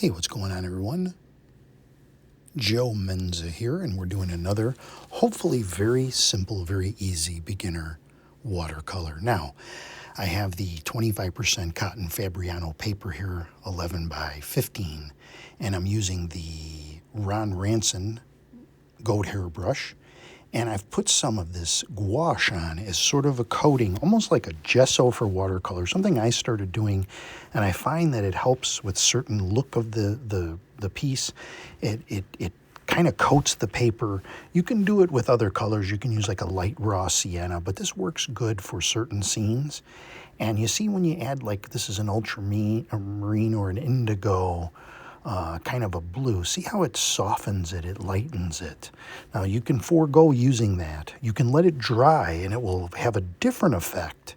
Hey, what's going on, everyone? Joe Menza here, and we're doing another, hopefully very simple, very easy beginner watercolor. Now, I have the 25% cotton Fabriano paper here, 11 by 15, and I'm using the Ron Ranson goat hair brush, and I've put some of this gouache on as sort of a coating, almost like a gesso for watercolor, something I started doing, and I find that it helps with certain look of the piece. It kind of coats the paper. You can do it with other colors. You can use like a light raw sienna, but this works good for certain scenes. And you see when you add, like, this is an ultramarine or an indigo, kind of a blue. See how it softens it, it lightens it. Now you can forego using that. You can let it dry and it will have a different effect.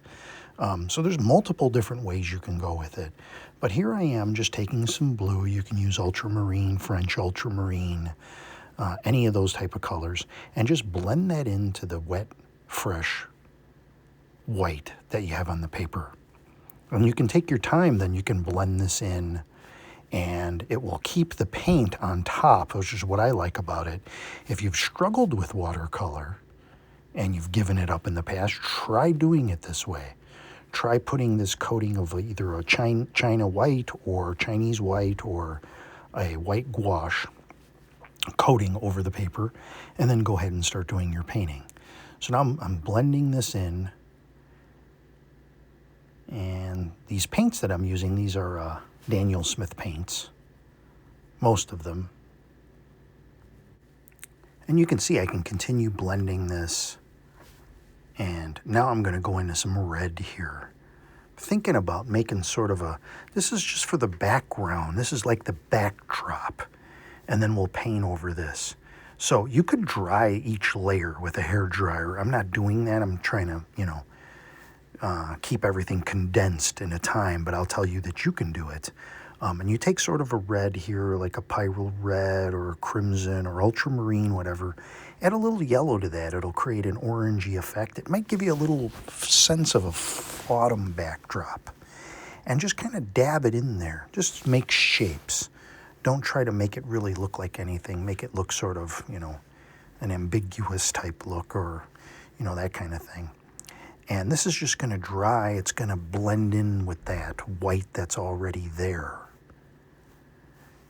So there's multiple different ways you can go with it. But here I am just taking some blue. You can use ultramarine, French ultramarine, any of those type of colors, and just blend that into the wet, fresh white that you have on the paper. And you can take your time, then you can blend this in, and it will keep the paint on top, which is what I like about it. If you've struggled with watercolor and you've given it up in the past, try doing it this way. Try putting this coating of either a China white or Chinese white or a white gouache coating over the paper, and then go ahead and start doing your painting. So now I'm blending this in, and these paints that I'm using, these are Daniel Smith paints, most of them. And you can see I can continue blending this, and now I'm going to go into some red here. Thinking about making sort of this is just for the background, this is like the backdrop, and then we'll paint over this. So you could dry each layer with a hair dryer. I'm not doing that. I'm trying to, keep everything condensed in a time, but I'll tell you that you can do it. And you take sort of a red here, like a pyrrole red or a crimson or ultramarine, whatever. Add a little yellow to that. It'll create an orangey effect. It might give you a little sense of a autumn backdrop. And just kind of dab it in there. Just make shapes. Don't try to make it really look like anything. Make it look sort of, an ambiguous type look, or, that kind of thing. And this is just going to dry. It's going to blend in with that white that's already there.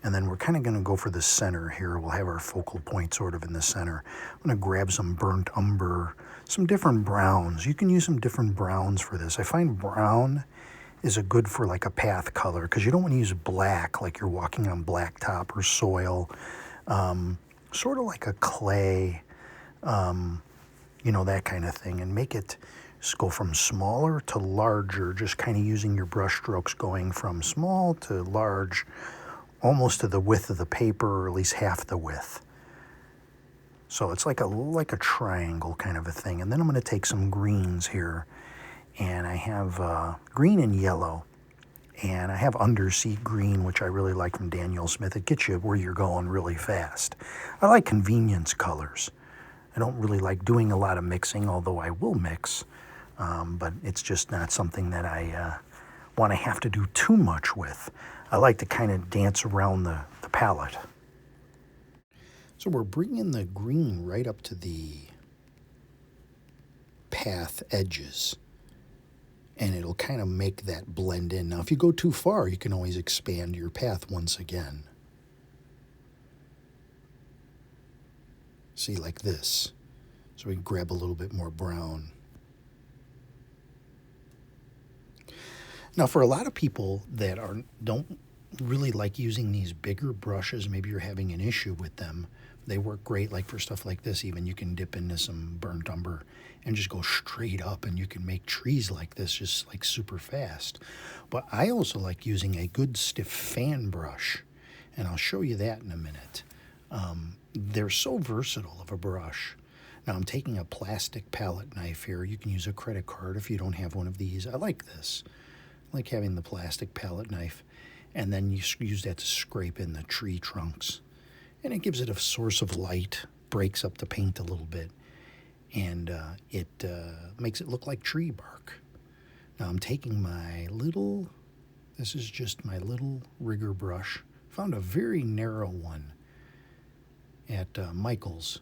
And then we're kind of going to go for the center here. We'll have our focal point sort of in the center. I'm going to grab some burnt umber, some different browns. You can use some different browns for this. I find brown is a good for like a path color, because you don't want to use black like you're walking on blacktop or soil. Sort of like a clay, that kind of thing. And make it just go from smaller to larger, just kind of using your brush strokes going from small to large, almost to the width of the paper, or at least half the width. So it's like a triangle kind of a thing. And then I'm going to take some greens here, and I have green and yellow, and I have undersea green, which I really like from Daniel Smith. It gets you where you're going really fast. I like convenience colors. I don't really like doing a lot of mixing, although I will mix, but it's just not something that I want to have to do too much with. I like to kind of dance around the palette. So we're bringing the green right up to the path edges, and it'll kind of make that blend in. Now, if you go too far, you can always expand your path once again. See, like this. So we grab a little bit more brown. Now, for a lot of people that don't really like using these bigger brushes, maybe you're having an issue with them, they work great like for stuff like this. Even you can dip into some burnt umber and just go straight up, and you can make trees like this just like super fast. But I also like using a good stiff fan brush, and I'll show you that in a minute. They're so versatile of a brush. Now I'm taking a plastic palette knife here. You can use a credit card if you don't have one of these. I like this. I like having the plastic palette knife, and then you use that to scrape in the tree trunks. And it gives it a source of light, breaks up the paint a little bit, and it makes it look like tree bark. Now I'm taking this is just my little rigger brush Found a very narrow one at Michael's,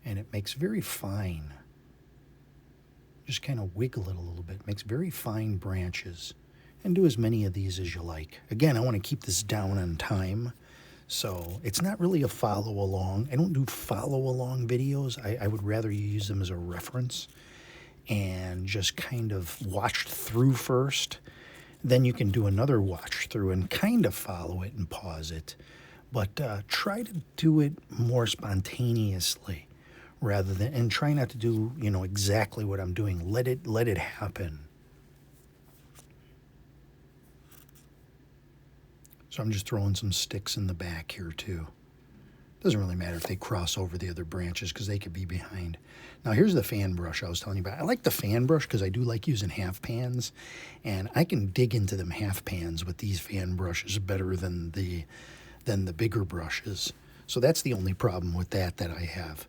and it makes very fine. Just kind of wiggle it a little bit. Makes very fine branches. And do as many of these as you like. Again, I want to keep this down on time. So it's not really a follow along. I don't do follow along videos. I would rather you use them as a reference and just kind of watch through first. Then you can do another watch through and kind of follow it and pause it. But try to do it more spontaneously rather than, and try not to do, exactly what I'm doing. Let it happen. So I'm just throwing some sticks in the back here too. Doesn't really matter if they cross over the other branches because they could be behind. Now here's the fan brush I was telling you about. I like the fan brush because I do like using half pans, and I can dig into them half pans with these fan brushes better than the bigger brushes. So that's the only problem with that I have.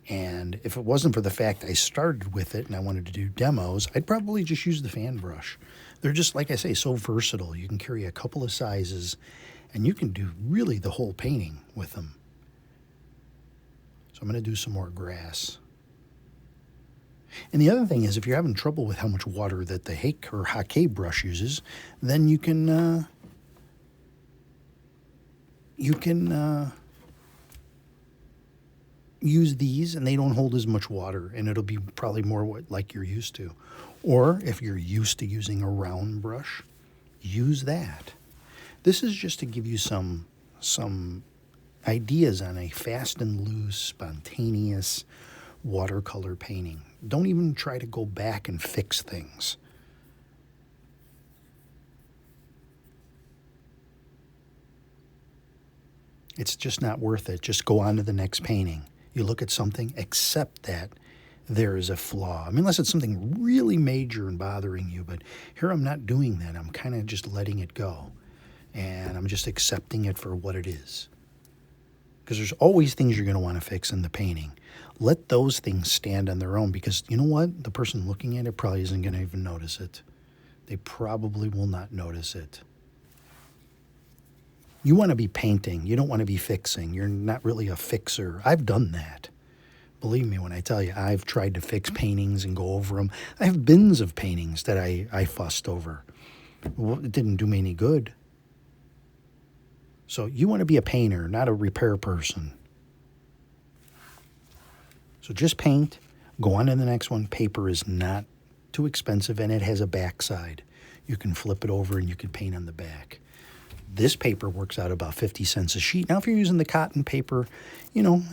And if it wasn't for the fact I started with it and I wanted to do demos, I'd probably just use the fan brush. They're just, like I say, so versatile. You can carry a couple of sizes, and you can do really the whole painting with them. So I'm going to do some more grass. And the other thing is, if you're having trouble with how much water that the Hake or Hake brush uses, then you can use these, and they don't hold as much water, and it'll be probably more like you're used to. Or if you're used to using a round brush, use that. This is just to give you some ideas on a fast and loose, spontaneous watercolor painting. Don't even try to go back and fix things. It's just not worth it. Just go on to the next painting. You look at something, accept that there is a flaw. I mean, unless it's something really major and bothering you, but here I'm not doing that. I'm kind of just letting it go, and I'm just accepting it for what it is. Because there's always things you're going to want to fix in the painting. Let those things stand on their own, because you know what? The person looking at it probably isn't going to even notice it. They probably will not notice it. You want to be painting. You don't want to be fixing. You're not really a fixer. I've done that. Believe me when I tell you, I've tried to fix paintings and go over them. I have bins of paintings that I fussed over. Well, it didn't do me any good. So you want to be a painter, not a repair person. So just paint. Go on to the next one. Paper is not too expensive, and it has a back side. You can flip it over and you can paint on the back. This paper works out about 50 cents a sheet. Now, if you're using the cotton paper,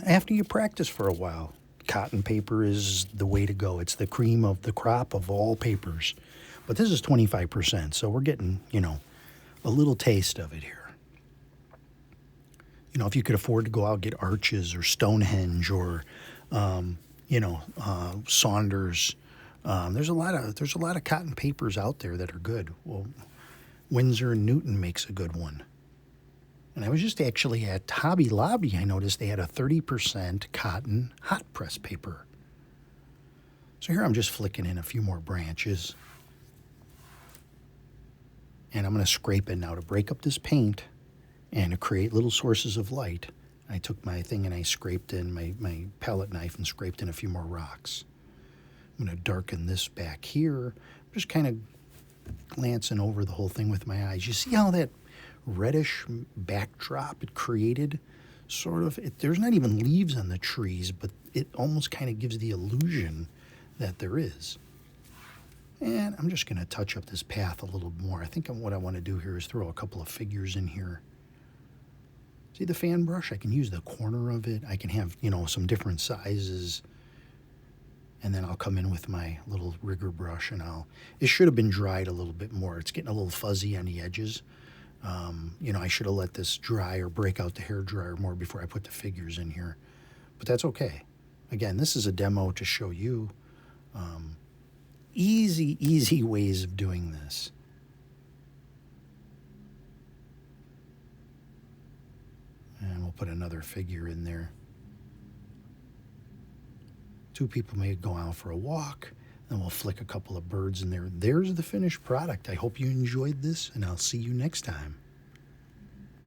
after you practice for a while, cotton paper is the way to go. It's the cream of the crop of all papers. But this is 25%, so we're getting, a little taste of it here. If you could afford to go out and get Arches or Stonehenge or, Saunders, there's a lot of cotton papers out there that are good. Well, Winsor & Newton makes a good one. And I was just actually at Hobby Lobby. I noticed they had a 30% cotton hot press paper. So here I'm just flicking in a few more branches. And I'm going to scrape it now to break up this paint and to create little sources of light. I took my thing and I scraped in my palette knife and scraped in a few more rocks. I'm going to darken this back here. Just kind of glancing over the whole thing with my eyes. You see how that reddish backdrop it created? There's not even leaves on the trees, but it almost kind of gives the illusion that there is. And I'm just going to touch up this path a little more. I think what I want to do here is throw a couple of figures in here. See the fan brush? I can use the corner of it. I can have, some different sizes. And then I'll come in with my little rigger brush and it should have been dried a little bit more. It's getting a little fuzzy on the edges. I should have let this dry or break out the hair dryer more before I put the figures in here. But that's okay. Again, this is a demo to show you easy ways of doing this. And we'll put another figure in there. Two people may go out for a walk, and we'll flick a couple of birds in there. There's the finished product. I hope you enjoyed this, and I'll see you next time.